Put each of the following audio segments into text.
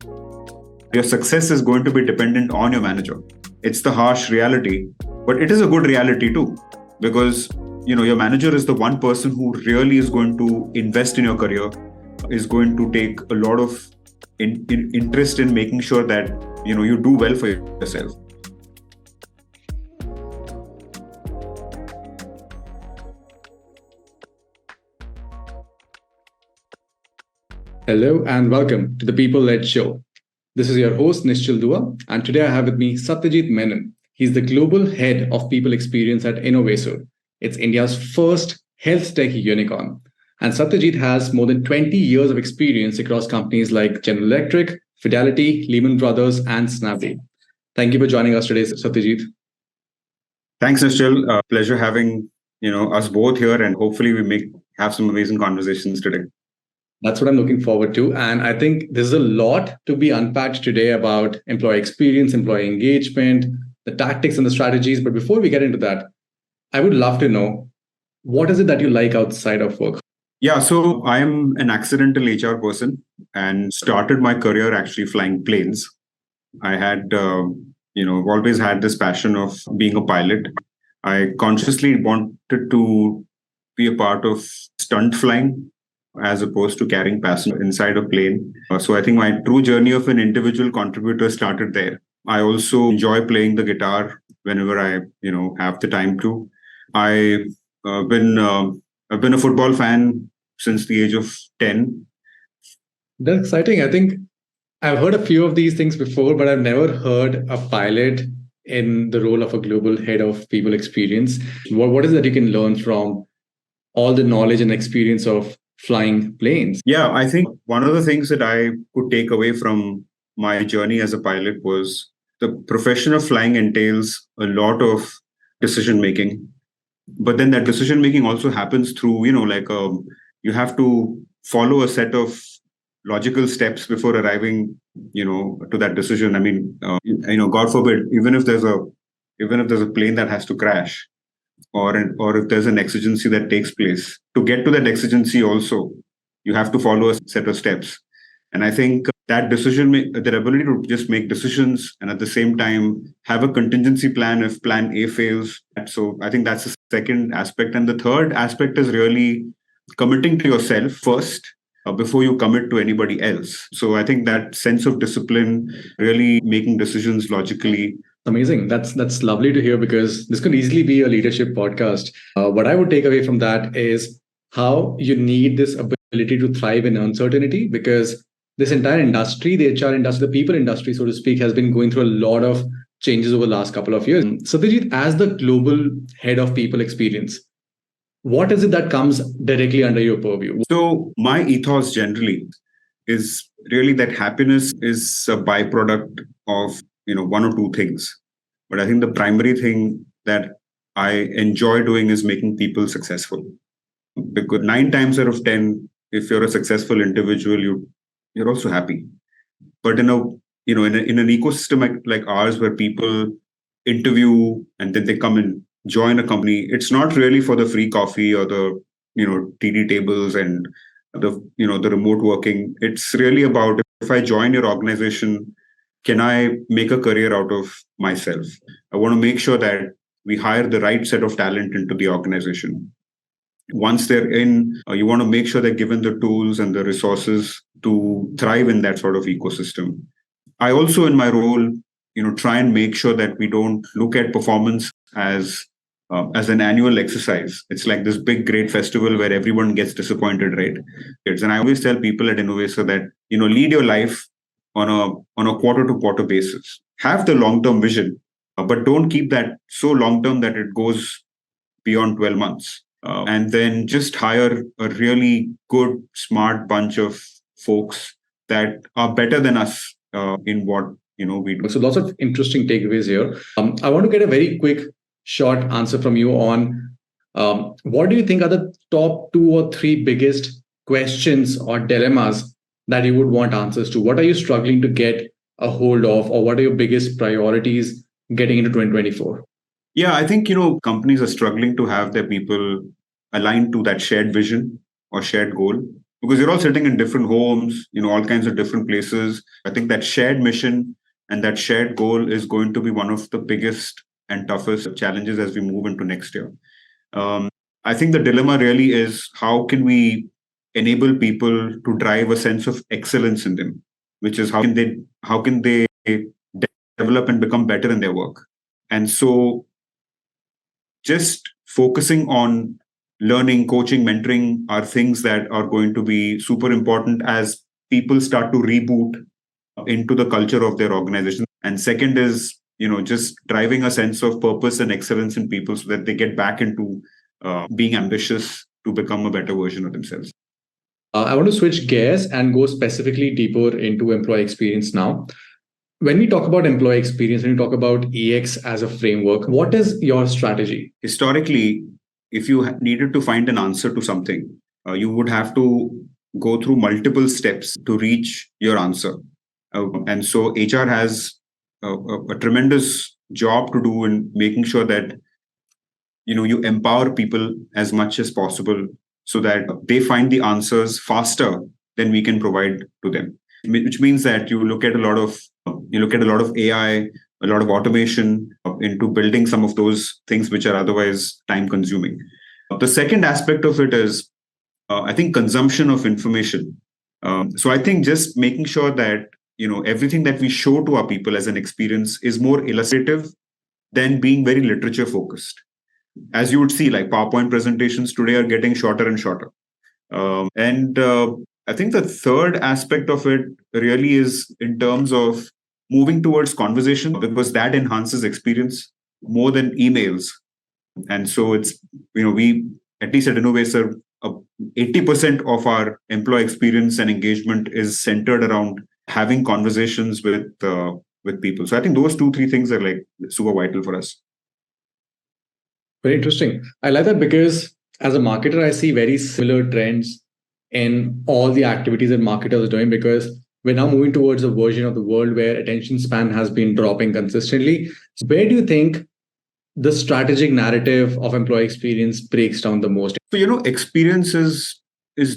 Your success is going to be dependent on your manager. It's the harsh reality, but it is a good reality too, because your manager is the one person who really is going to invest in your career, is going to take a lot of interest in making sure that you do well for yourself. Hello and welcome to the People-Led Show. This is your host Nishchal Dua, and today I have with me Satyajit Menon. He's the Global Head of People Experience at Innovaccer. It's India's first health tech unicorn. And Satyajit has more than 20 years of experience across companies like General Electric, Fidelity, Lehman Brothers, and Snapdeal. Thank you for joining us today, Satyajit. Thanks, Nishchal. Pleasure having us both here, and hopefully we have some amazing conversations today. That's what I'm looking forward to. And I think there's a lot to be unpacked today about employee experience, employee engagement, the tactics and the strategies. But before we get into that, I would love to know, what is it that you like outside of work? Yeah, so I'm an accidental HR person and started my career actually flying planes. I had, always had this passion of being a pilot. I consciously wanted to be a part of stunt flying as opposed to carrying passengers inside a plane. So I think my true journey of an individual contributor started there. I also enjoy playing the guitar whenever I, have the time to. I've been a football fan since the age of 10. That's exciting. I think I've heard a few of these things before, but I've never heard a pilot in the role of a global head of people experience. What is that you can learn from all the knowledge and experience of flying planes? Yeah, I think one of the things that I could take away from my journey as a pilot was the profession of flying entails a lot of decision making. But then that decision making also happens through, you have to follow a set of logical steps before arriving, to that decision. I mean, God forbid, even if there's a plane that has to crash, or if there's an exigency that takes place, to get to that exigency also, you have to follow a set of steps. And I think that that ability to just make decisions and at the same time have a contingency plan if plan A fails. So I think that's the second aspect. And the third aspect is really committing to yourself first before you commit to anybody else. So I think that sense of discipline, really making decisions logically. Amazing. That's lovely to hear, because this could easily be a leadership podcast. What I would take away from that is how you need this ability to thrive in uncertainty, because this entire industry, the HR industry, the people industry, so to speak, has been going through a lot of changes over the last couple of years. Satyajit, as the global head of people experience, what is it that comes directly under your purview? So my ethos generally is really that happiness is a byproduct of one or two things. But I think the primary thing that I enjoy doing is making people successful. Because 9 times out of 10, if you're a successful individual, you're also happy. But in an ecosystem like ours, where people interview and then they come and join a company, it's not really for the free coffee or the TD tables and the remote working. It's really about, if I join your organization, can I make a career out of myself? I want to make sure that we hire the right set of talent into the organization. Once they're in, you want to make sure they're given the tools and the resources to thrive in that sort of ecosystem. I also, in my role, try and make sure that we don't look at performance as an annual exercise. It's like this big, great festival where everyone gets disappointed, right? And I always tell people at Innovaccer that, lead your life on a quarter-to-quarter basis. Have the long-term vision, but don't keep that so long-term that it goes beyond 12 months. And then just hire a really good, smart bunch of folks that are better than us in what we do. So lots of interesting takeaways here. I want to get a very quick, short answer from you on what do you think are the top 2 or 3 biggest questions or dilemmas that you would want answers to? What are you struggling to get a hold of, or what are your biggest priorities getting into 2024? Yeah, I think, companies are struggling to have their people aligned to that shared vision or shared goal. because you're all sitting in different homes, all kinds of different places. I think that shared mission and that shared goal is going to be one of the biggest and toughest challenges as we move into next year. Um, I think the dilemma really is, how can we enable people to drive a sense of excellence in them, which is how can they develop and become better in their work. And so just focusing on learning, coaching, mentoring are things that are going to be super important as people start to reboot into the culture of their organization. And second is, just driving a sense of purpose and excellence in people so that they get back into being ambitious to become a better version of themselves. I want to switch gears and go specifically deeper into employee experience now. When we talk about employee experience, when you talk about EX as a framework, what is your strategy? Historically, if you needed to find an answer to something, you would have to go through multiple steps to reach your answer. And so HR has a tremendous job to do in making sure that you empower people as much as possible so that they find the answers faster than we can provide to them. Which means that you look at a lot of AI, a lot of automation into building some of those things which are otherwise time consuming. The second aspect of it is, I think, consumption of information. So I think just making sure that everything that we show to our people as an experience is more illustrative than being very literature focused. As you would see, like PowerPoint presentations today are getting shorter and shorter. And I think the third aspect of it really is in terms of moving towards conversation, because that enhances experience more than emails. And so it's, we, at least at Innovaccer, 80% of our employee experience and engagement is centered around having conversations with people. So I think those 2-3 things are like super vital for us. Very interesting. I like that because as a marketer, I see very similar trends in all the activities that marketers are doing, because we're now moving towards a version of the world where attention span has been dropping consistently. So where do you think the strategic narrative of employee experience breaks down the most? So, experience is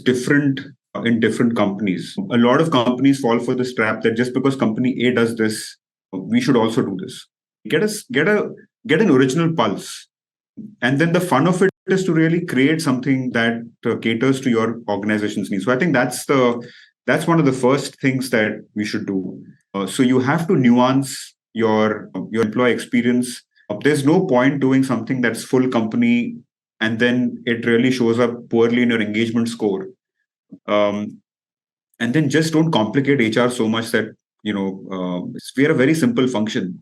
different in different companies. A lot of companies fall for this trap that just because company A does this, we should also do this. Get an original pulse. And then the fun of it is to really create something that caters to your organization's needs. So I think that's one of the first things that we should do. So you have to nuance your employee experience. There's no point doing something that's full company and then it really shows up poorly in your engagement score. And then just don't complicate HR so much that we're a very simple function,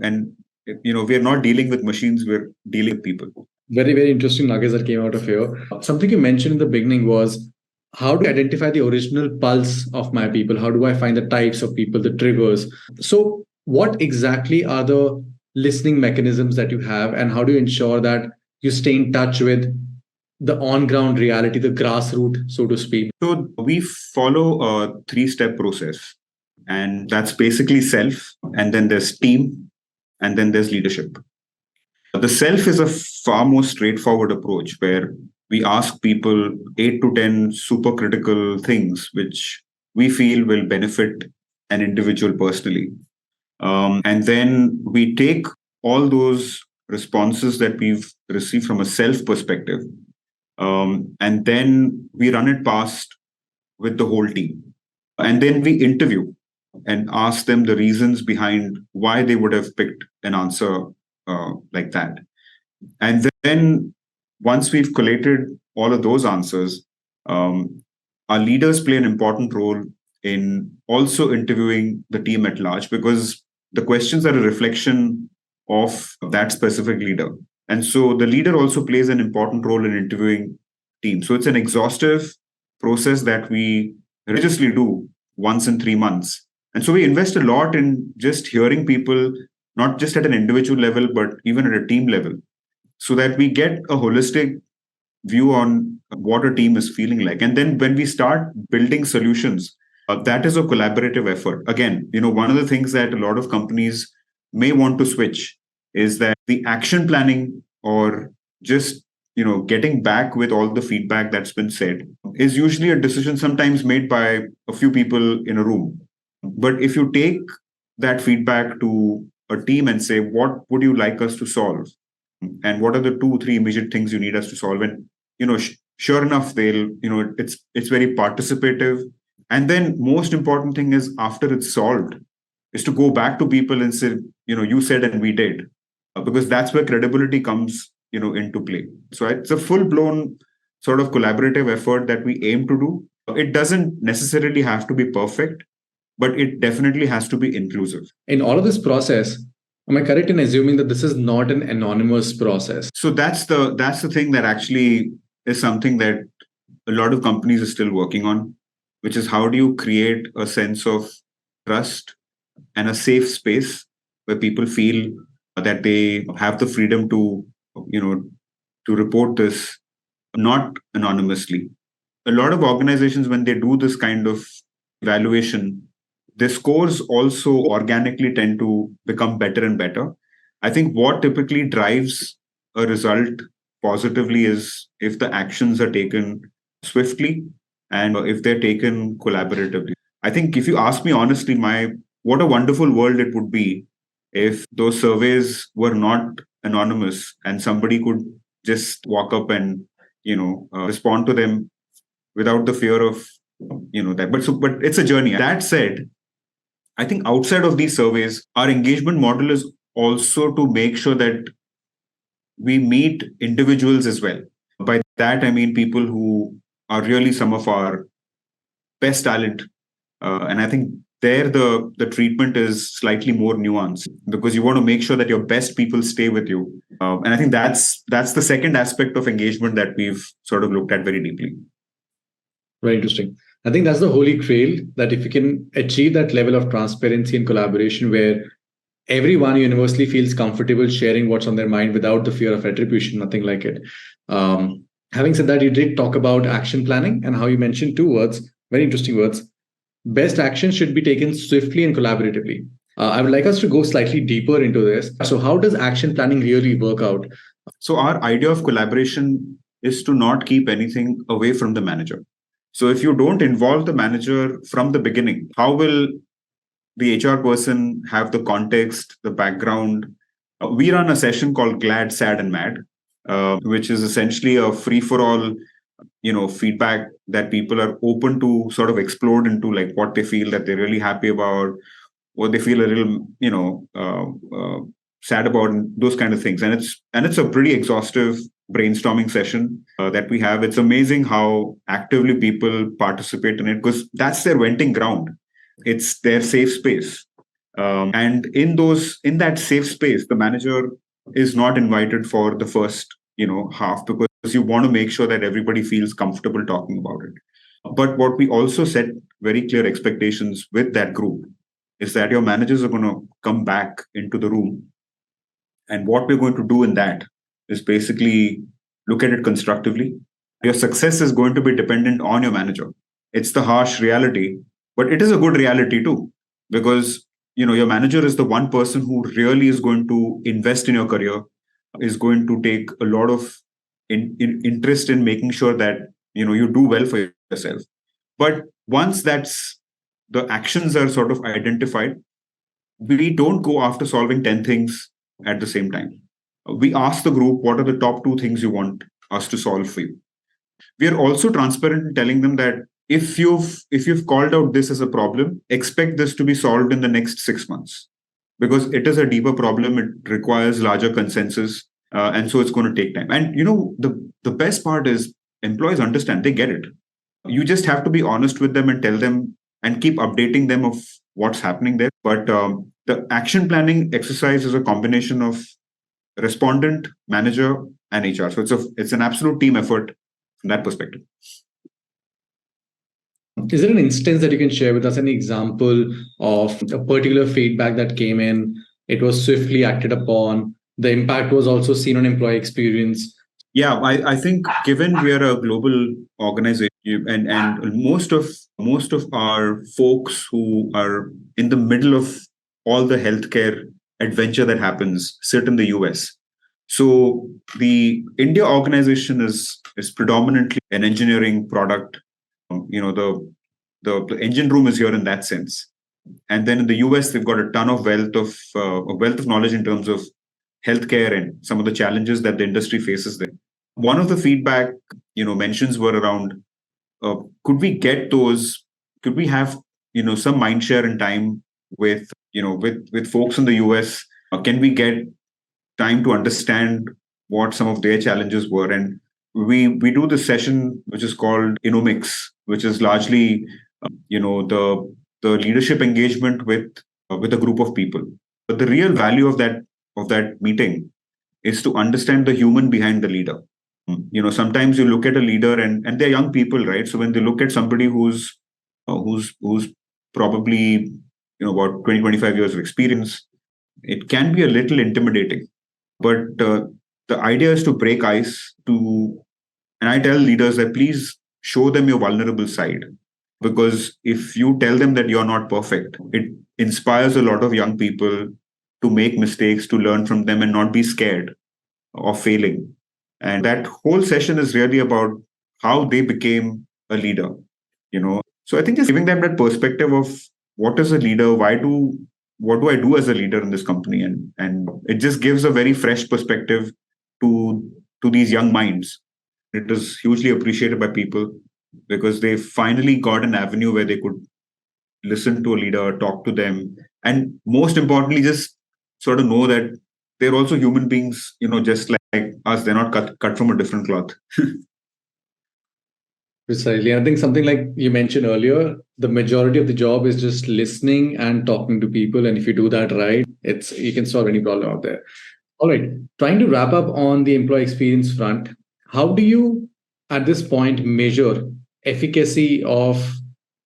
and we're not dealing with machines, we're dealing with people. Very, very interesting nuggets that came out of here. Something you mentioned in the beginning was, how do I identify the original pulse of my people? How do I find the types of people, the triggers? So what exactly are the listening mechanisms that you have, and how do you ensure that you stay in touch with the on-ground reality, the grassroots, so to speak? So we follow a 3-step process, and that's basically self, and then there's team, and then there's leadership. The self is a far more straightforward approach where we ask people 8 to 10 super critical things which we feel will benefit an individual personally. And then we take all those responses that we've received from a self perspective, and then we run it past with the whole team. And then we interview and ask them the reasons behind why they would have picked an answer like that. And then once we've collated all of those answers, our leaders play an important role in also interviewing the team at large, because the questions are a reflection of that specific leader. And so the leader also plays an important role in interviewing team. So it's an exhaustive process that we religiously do once in 3 months. And so we invest a lot in just hearing people, not just at an individual level, but even at a team level, so that we get a holistic view on what a team is feeling like. And then when we start building solutions, that is a collaborative effort. Again, one of the things that a lot of companies may want to switch is that the action planning or just getting back with all the feedback that's been said is usually a decision sometimes made by a few people in a room. But if you take that feedback to a team and say, what would you like us to solve? And what are the 2, 3 immediate things you need us to solve? And, sure enough, it's very participative. And then most important thing is after it's solved is to go back to people and say, you said and we did, because that's where credibility comes, into play. So it's a full blown sort of collaborative effort that we aim to do. It doesn't necessarily have to be perfect, but it definitely has to be inclusive. In all of this process, am I correct in assuming that this is not an anonymous process? So that's the thing that actually is something that a lot of companies are still working on, which is how do you create a sense of trust and a safe space where people feel that they have the freedom to, to report this not anonymously. A lot of organizations, when they do this kind of evaluation, the scores also organically tend to become better and better. I think what typically drives a result positively is if the actions are taken swiftly and if they're taken collaboratively. I think if you ask me honestly, what a wonderful world it would be if those surveys were not anonymous and somebody could just walk up and respond to them without the fear of that. But it's a journey. That said, I think outside of these surveys, our engagement model is also to make sure that we meet individuals as well. By that, I mean people who are really some of our best talent. And I think there the treatment is slightly more nuanced because you want to make sure that your best people stay with you. And I think that's the second aspect of engagement that we've sort of looked at very deeply. Very interesting. I think that's the holy grail, that if you can achieve that level of transparency and collaboration where everyone universally feels comfortable sharing what's on their mind without the fear of attribution, nothing like it. Having said that, you did talk about action planning and how you mentioned 2 words, very interesting words. Best action should be taken swiftly and collaboratively. I would like us to go slightly deeper into this. So how does action planning really work out? So our idea of collaboration is to not keep anything away from the manager. So if you don't involve the manager from the beginning, how will the HR person have the context, the background? We run a session called Glad, Sad, and Mad, which is essentially a free-for-all, feedback that people are open to sort of explode into, like what they feel that they're really happy about, what they feel a little, sad about, and those kind of things. And it's a pretty exhaustive brainstorming session that we have. It's amazing how actively people participate in it because that's their venting ground. It's their safe space. And in that safe space, the manager is not invited for the first, half because you want to make sure that everybody feels comfortable talking about it. But what we also set very clear expectations with that group is that your managers are going to come back into the room. And what we're going to do in that is basically look at it constructively. Your success is going to be dependent on your manager. It's the harsh reality, but it is a good reality too, because your manager is the one person who really is going to invest in your career, is going to take a lot of interest in making sure that you do well for yourself. But once the actions are sort of identified, we don't go after solving 10 things at the same time. We ask the group, what are the top 2 things you want us to solve for you? We are also transparent in telling them that if you've called out this as a problem, expect this to be solved in the next 6 months, because it is a deeper problem. It requires larger consensus, and so it's going to take time. And the best part is employees understand, they get it. You just have to be honest with them and tell them and keep updating them of what's happening there. But the action planning exercise is a combination of respondent, manager, and HR. So it's an absolute team effort from that perspective. Is there an instance that you can share with us, any example of a particular feedback that came in, it was swiftly acted upon, the impact was also seen on employee experience? Yeah, I think given we are a global organization and most of our folks who are in the middle of all the healthcare adventure that happens sit in the US. So the India organization is predominantly an engineering product. The engine room is here in that sense. And then in the US, they've got a ton of wealth of knowledge in terms of healthcare and some of the challenges that the industry faces there. One of the feedback mentions were around, uh, could we get those? Could we have some mind share and time with with folks in the US? Can we get time to understand what some of their challenges were? And we do this session which is called Innovaccer, which is largely the leadership engagement with a group of people. But the real value of that meeting is to understand the human behind the leader. Sometimes you look at a leader and they're young people, right? So when they look at somebody who's probably about 20-25 years of experience, it can be a little intimidating. But the idea is to break ice. And I tell leaders that please show them your vulnerable side, because if you tell them that you're not perfect, it inspires a lot of young people to make mistakes, to learn from them, and not be scared of failing. And that whole session is really about how they became a leader. So I think just giving them that perspective of what is a leader, what do I do as a leader in this company, and it just gives a very fresh perspective to these young minds. It is hugely appreciated by people because they finally got an avenue where they could listen to a leader, talk to them, and most importantly, just sort of know that they're also human beings, just like us. They're not cut from a different cloth. Precisely. I think something like you mentioned earlier, the majority of the job is just listening and talking to people. And if you do that right, you can solve any problem out there. All right. Trying to wrap up on the employee experience front, how do you at this point measure efficacy of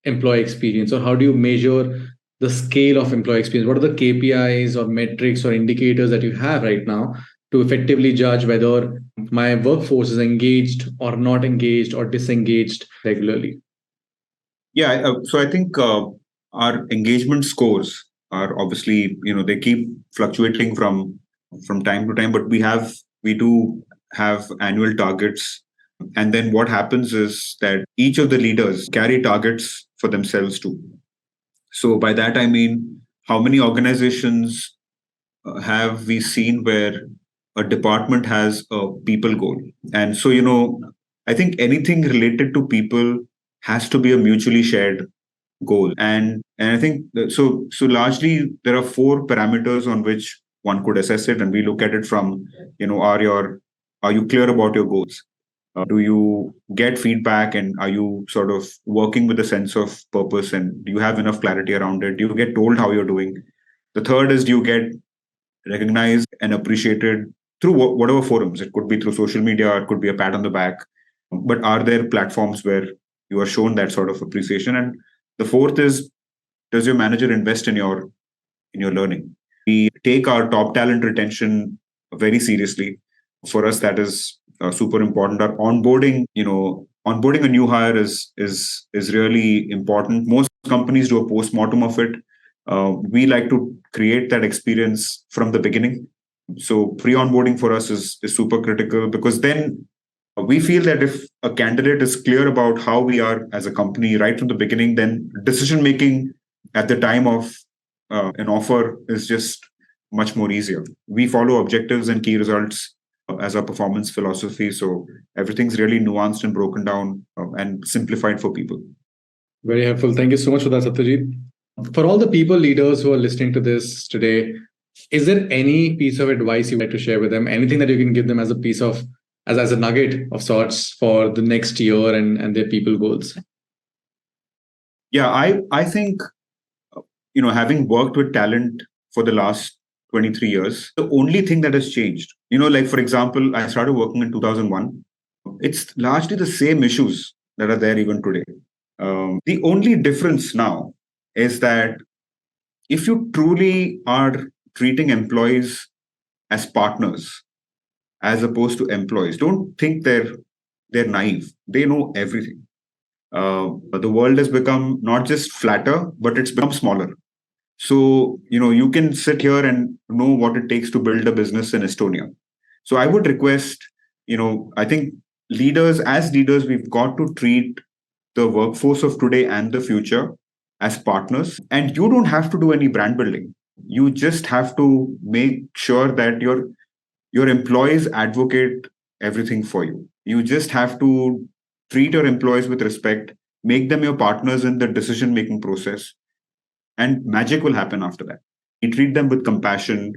employee experience, or how do you measure the scale of employee experience? What are the KPIs or metrics or indicators that you have right now to effectively judge whether my workforce is engaged or not engaged or disengaged regularly? Yeah, so I think our engagement scores are obviously, they keep fluctuating from time to time, but we do have annual targets. And then what happens is that each of the leaders carry targets for themselves too. So by that I mean, how many organizations have we seen where a department has a people goal? And so, I think anything related to people has to be a mutually shared goal. And I think so largely there are four parameters on which one could assess it, and we look at it from, are you clear about your goals? Do you get feedback, and are you sort of working with a sense of purpose, and do you have enough clarity around it? Do you get told how you're doing? The third is, do you get recognized and appreciated through whatever forums? It could be through social media, it could be a pat on the back, but are there platforms where you are shown that sort of appreciation? And the fourth is, does your manager invest in your learning? We take our top talent retention very seriously. For us, that is super important. Our onboarding a new hire is really important. Most companies do a post-mortem of it. We like to create that experience from the beginning. So pre-onboarding for us is super critical, because then we feel that if a candidate is clear about how we are as a company right from the beginning, then decision making at the time of an offer is just much more easier. We follow objectives and key results as our performance philosophy. So everything's really nuanced and broken down and simplified for people. Very helpful. Thank you so much for that, Satyajit. For all the people leaders who are listening to this today, is there any piece of advice you would like to share with them? Anything that you can give them as a piece of, as a nugget of sorts for the next year and their people goals? Yeah, I think, having worked with talent for the last 23 years, the only thing that has changed, like for example, I started working in 2001. It's largely the same issues that are there even today. The only difference now is that if you truly are treating employees as partners as opposed to employees, don't think they're naive. They know everything. The world has become not just flatter, but it's become smaller. So, you can sit here and know what it takes to build a business in Estonia. So I would request, I think as leaders, we've got to treat the workforce of today and the future as partners. And you don't have to do any brand building. You just have to make sure that your employees advocate everything for you. You just have to treat your employees with respect, make them your partners in the decision making process, and magic will happen after that. You treat them with compassion,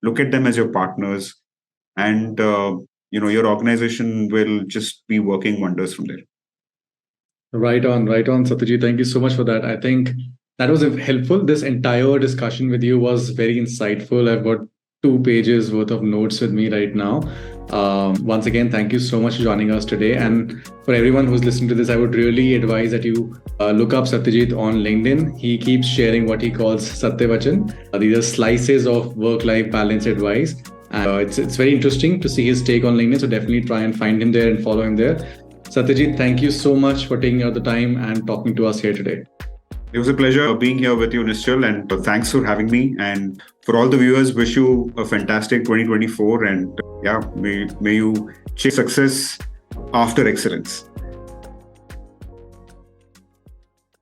look at them as your partners, and your organization will just be working wonders from there. Right on, Satyajit. Thank you so much for that. I think that was helpful. This entire discussion with you was very insightful. I've got 2 pages worth of notes with me right now. Once again, thank you so much for joining us today. And for everyone who's listening to this, I would really advise that you look up Satyajit on LinkedIn. He keeps sharing what he calls Satyavachan. These are slices of work-life balance advice. And it's very interesting to see his take on LinkedIn. So definitely try and find him there and follow him there. Satyajit, thank you so much for taking out the time and talking to us here today. It was a pleasure being here with you, Nischal, and thanks for having me. And for all the viewers, wish you a fantastic 2024. And may you chase success after excellence.